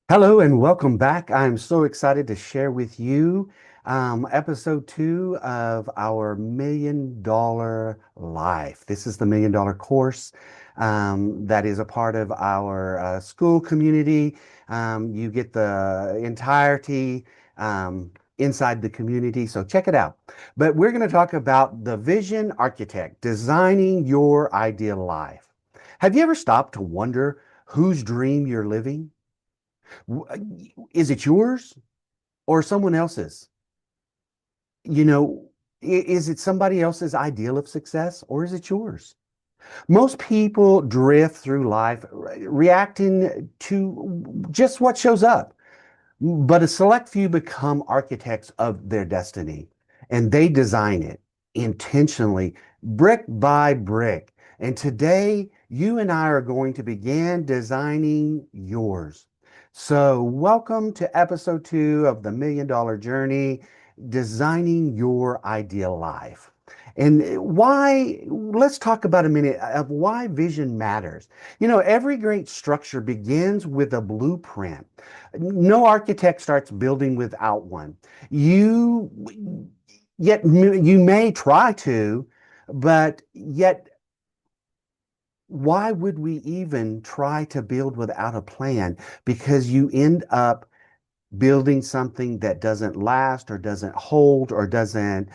Hello and welcome back. I'm so excited to share with you episode two of our $1 million life. This is the $1 million course that is a part of our school community. You get the entirety inside the community, so check it out. But we're going to talk about the vision architect, designing your ideal life. Have you ever stopped to wonder whose dream you're living? Is it yours or someone else's? You know, is it somebody else's ideal of success or is it yours? Most people drift through life reacting to just what shows up, but a select few become architects of their destiny and they design it intentionally, brick by brick. And today, you and I are going to begin designing yours. So, welcome to episode two of the $1 million Journey, designing your ideal life. And why, let's talk about a minute of why vision matters. Every great structure begins with a blueprint. No architect starts building without one. You yet you may try to, but yet why would we even try to build without a plan? Because you end up building something that doesn't last or doesn't hold or doesn't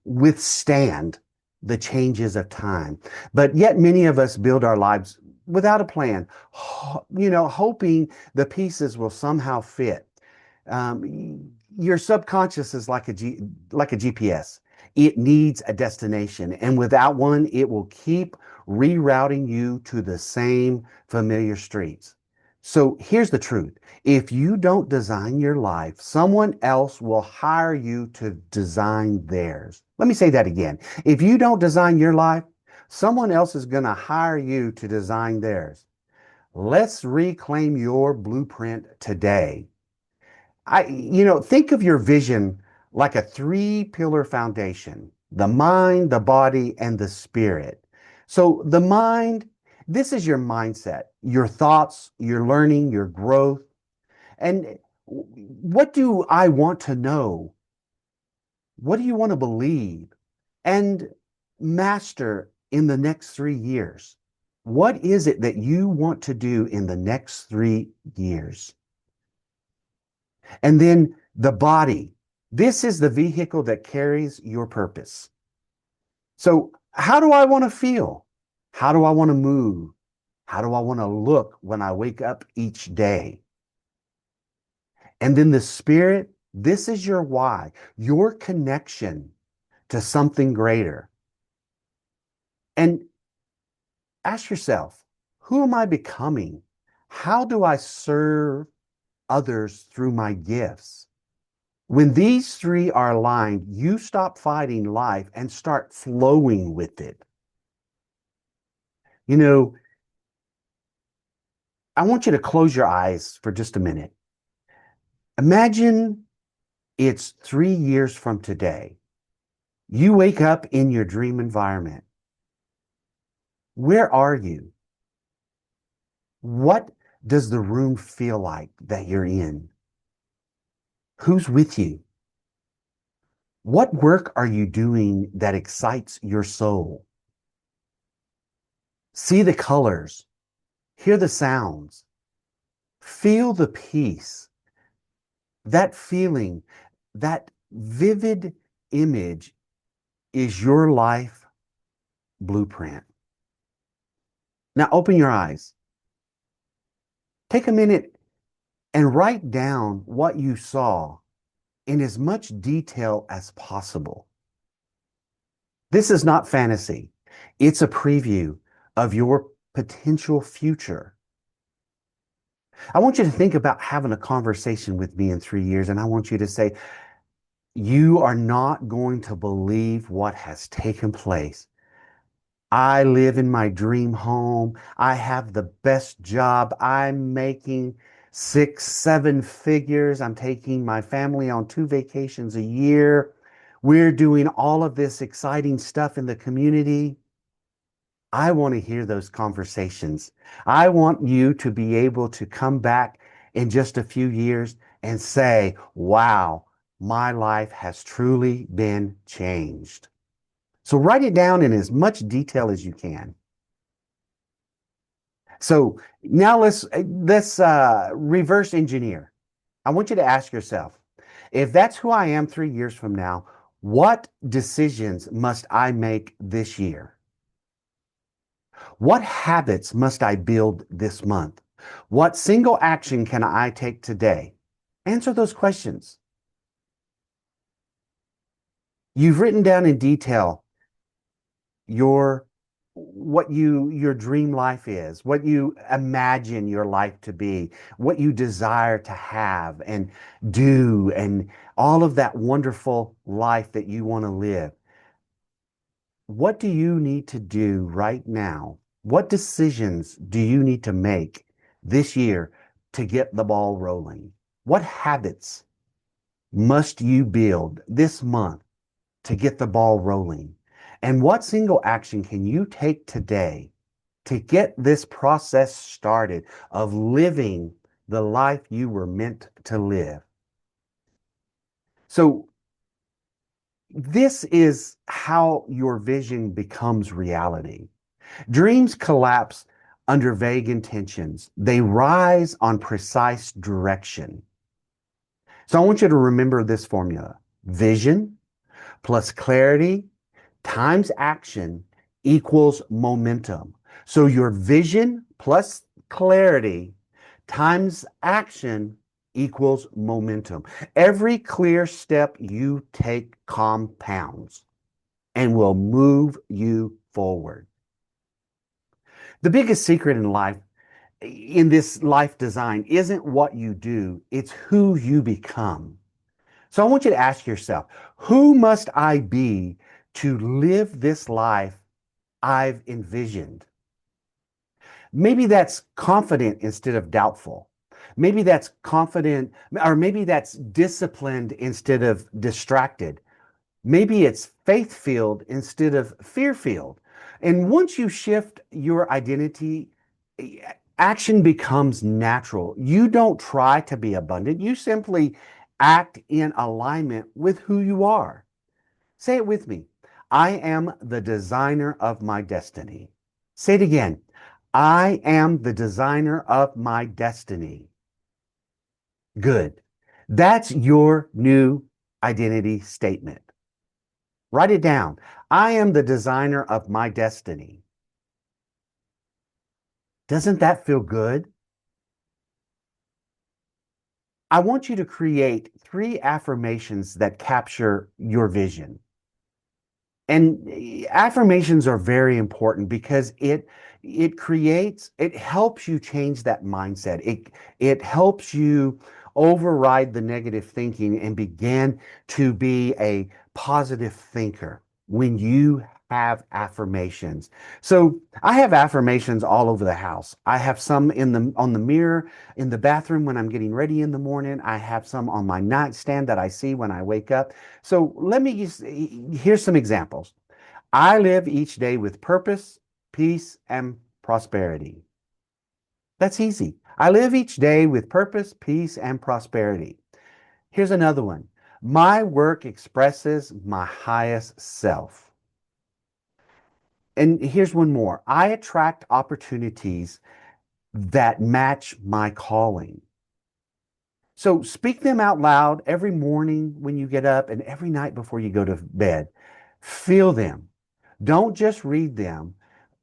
withstand the changes of time. But yet many of us build our lives without a plan, hoping the pieces will somehow fit. Your subconscious is like a GPS. It needs a destination, and without one, it will keep rerouting you to the same familiar streets. So here's the truth. If you don't design your life, someone else will hire you to design theirs. Let me say that again. If you don't design your life, someone else is going to hire you to design theirs. Let's reclaim your blueprint today. Think of your vision like a three-pillar foundation: the mind, the body, and the spirit. So the mind, this is your mindset, your thoughts, your learning, your growth. And what do I want to know? What do you want to believe and master in the next 3 years? What is it that you want to do in the next 3 years? And then the body. This is the vehicle that carries your purpose. So, how do I want to feel? How do I want to move? How do I want to look when I wake up each day? And then the spirit, this is your why, your connection to something greater. And ask yourself, who am I becoming? How do I serve others through my gifts? When these three are aligned, you stop fighting life and start flowing with it. You know, I want you to close your eyes for just a minute. Imagine it's 3 years from today. You wake up in your dream environment. Where are you? What does the room feel like that you're in? Who's with you? What work are you doing that excites your soul? See the colors, hear the sounds, feel the peace. That feeling, that vivid image is your life blueprint. Now open your eyes. Take a minute and write down what you saw in as much detail as possible. This is not fantasy. It's a preview of your potential future. I want you to think about having a conversation with me in 3 years, and I want you to say, you are not going to believe what has taken place. I live in my dream home. I have the best job. I'm making 6, 7 figures. I'm taking my family on 2 vacations a year. We're doing all of this exciting stuff in the community. I want to hear those conversations. I want you to be able to come back in just a few years and say, wow, my life has truly been changed. So write it down in as much detail as you can. So now let's reverse engineer. I want you to ask yourself, if that's who I am 3 years from now, what decisions must I make this year? What habits must I build this month? What single action can I take today? Answer those questions. You've written down in detail your your dream life is, what you imagine your life to be, what you desire to have and do, and all of that wonderful life that you want to live. What do you need to do right now? What decisions do you need to make this year to get the ball rolling? What habits must you build this month to get the ball rolling? And what single action can you take today to get this process started of living the life you were meant to live? So, this is how your vision becomes reality. Dreams collapse under vague intentions, they rise on precise direction. So, I want you to remember this formula: vision plus clarity times action equals momentum. So your vision plus clarity times action equals momentum. Every clear step you take compounds and will move you forward. The biggest secret in life, in this life design, isn't what you do, it's who you become. So I want you to ask yourself, who must I be to live this life I've envisioned? Maybe that's confident instead of doubtful. Maybe that's confident, or maybe that's disciplined instead of distracted. Maybe it's faith filled instead of fear filled. And once you shift your identity, action becomes natural. You don't try to be abundant, you simply act in alignment with who you are. Say it with me. I am the designer of my destiny. Say it again. I am the designer of my destiny. Good. That's your new identity statement. Write it down. I am the designer of my destiny. Doesn't that feel good? I want you to create 3 affirmations that capture your vision. And affirmations are very important because it helps you change that mindset. It helps you override the negative thinking and begin to be a positive thinker when you have affirmations. So I have affirmations all over the house. I have some in the on the mirror in the bathroom when I'm getting ready in the morning. I have some on my nightstand that I see when I wake up. So here's some examples. I live each day with purpose, peace, and prosperity. That's easy. I live each day with purpose, peace, and prosperity. Here's another one. My work expresses my highest self. And here's one more. I attract opportunities that match my calling. So speak them out loud every morning when you get up and every night before you go to bed. Feel them. Don't just read them.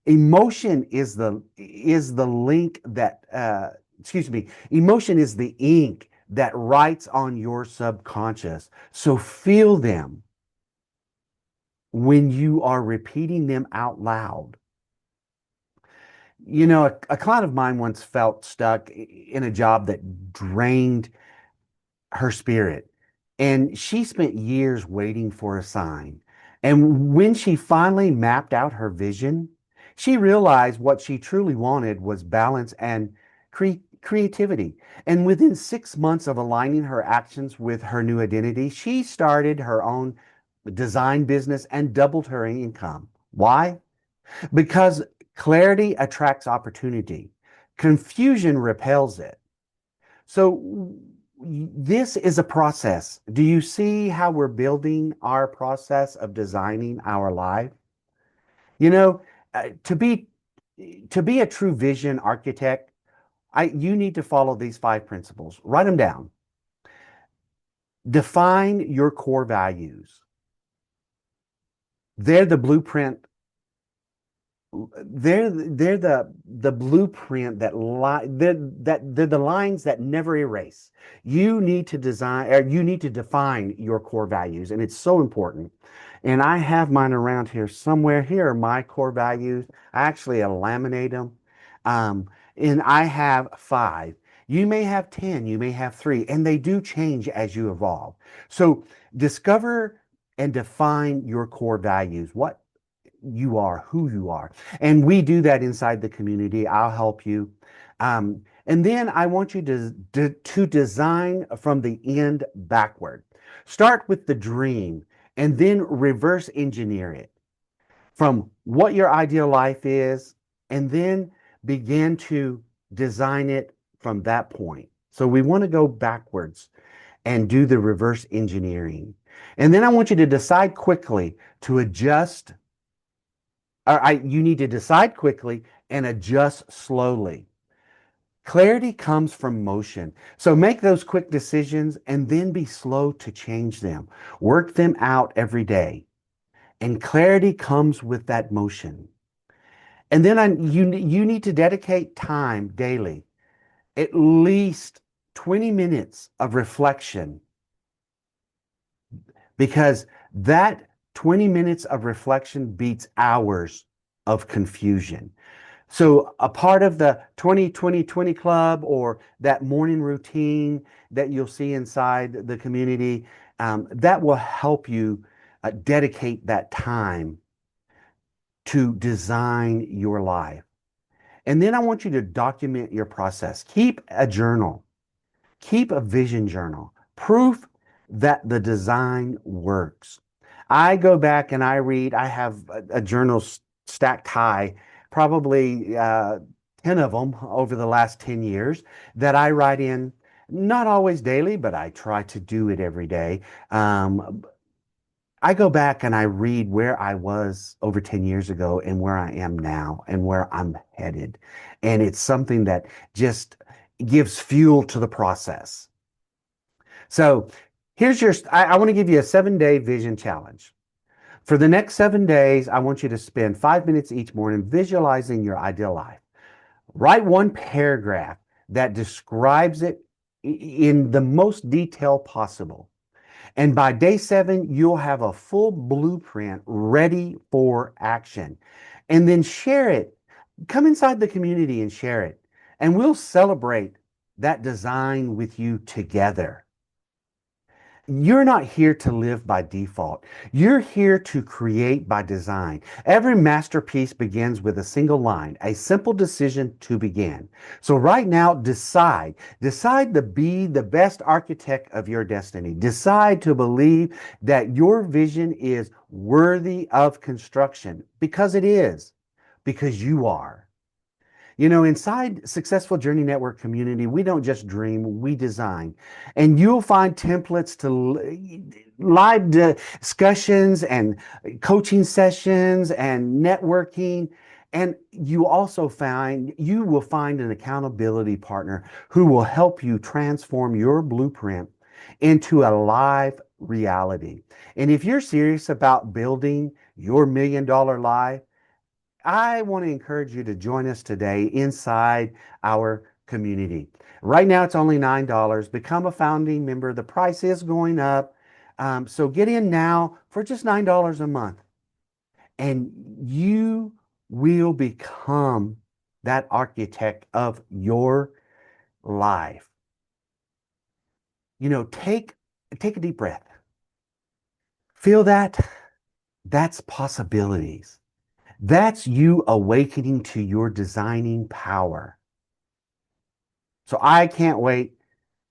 Emotion is the link that excuse me. Emotion is the ink that writes on your subconscious. So feel them when you are repeating them out loud. You know, a client of mine once felt stuck in a job that drained her spirit. And she spent years waiting for a sign. And when she finally mapped out her vision, she realized what she truly wanted was balance and creativity. And within 6 months of aligning her actions with her new identity, she started her own design business and doubled her income. Why? Because clarity attracts opportunity, confusion repels it. So this is a process. Do you see how we're building our process of designing our life? You know, uh, to be to be a true vision architect, you need to follow these five principles. Write them down. Define your core values. They're the blueprint. They're the blueprint they're the lines that never erase. You need to design, or you need to define your core values, and it's so important. And I have mine around here somewhere. Here are my core values. I actually laminate them. And I have five. You may have 10, you may have three, and they do change as you evolve. So discover and define your core values. What you are, who you are. And we do that inside the community. I'll help you. And then I want you to design from the end backward. Start with the dream and then reverse engineer it from what your ideal life is, and then begin to design it from that point. So we want to go backwards and do the reverse engineering. And then I want you to decide quickly to adjust. You need to decide quickly and adjust slowly. Clarity comes from motion. So make those quick decisions and then be slow to change them. Work them out every day. And clarity comes with that motion. And then you need to dedicate time daily, at least 20 minutes of reflection, because that 20 minutes of reflection beats hours of confusion. So a part of the 20-20-20 club, or that morning routine that you'll see inside the community, that will help you dedicate that time to design your life. And then I want you to document your process. Keep a journal. Keep a vision journal. Proof that the design works. I go back and I read. I have a journal stacked high, probably 10 of them over the last 10 years that I write in, not always daily, but I try to do it every day. I go back and I read where I was over 10 years ago and where I am now and where I'm headed. And it's something that just gives fuel to the process. So I want to give you a 7-day vision challenge. For the next 7 days, I want you to spend 5 minutes each morning visualizing your ideal life. Write one paragraph that describes it in the most detail possible. And by day 7, you'll have a full blueprint ready for action. And then share it. Come inside the community and share it. And we'll celebrate that design with you together. You're not here to live by default. You're here to create by design. Every masterpiece begins with a single line, a simple decision to begin. So right now, decide to be the best architect of your destiny. Decide to believe that your vision is worthy of construction, because it is, because you are. You know, inside Successful Journey Network community, we don't just dream, we design. And you'll find templates to live discussions and coaching sessions and networking. And you will find an accountability partner who will help you transform your blueprint into a live reality. And if you're serious about building your $1 million life, I want to encourage you to join us today inside our community. Right now, it's only $9. Become a founding member. The price is going up. So get in now for just $9 a month. And you will become that architect of your life. You know, take a deep breath. Feel that? That's possibilities. That's you awakening to your designing power. So I can't wait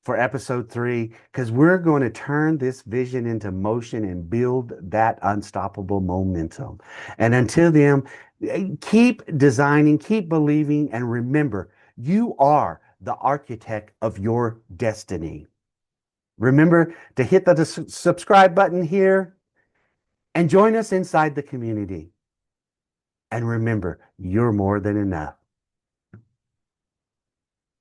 for episode 3, because we're going to turn this vision into motion and build that unstoppable momentum. And until then, keep designing, keep believing, and remember, you are the architect of your destiny. Remember to hit the subscribe button here and join us inside the community. And remember, you're more than enough.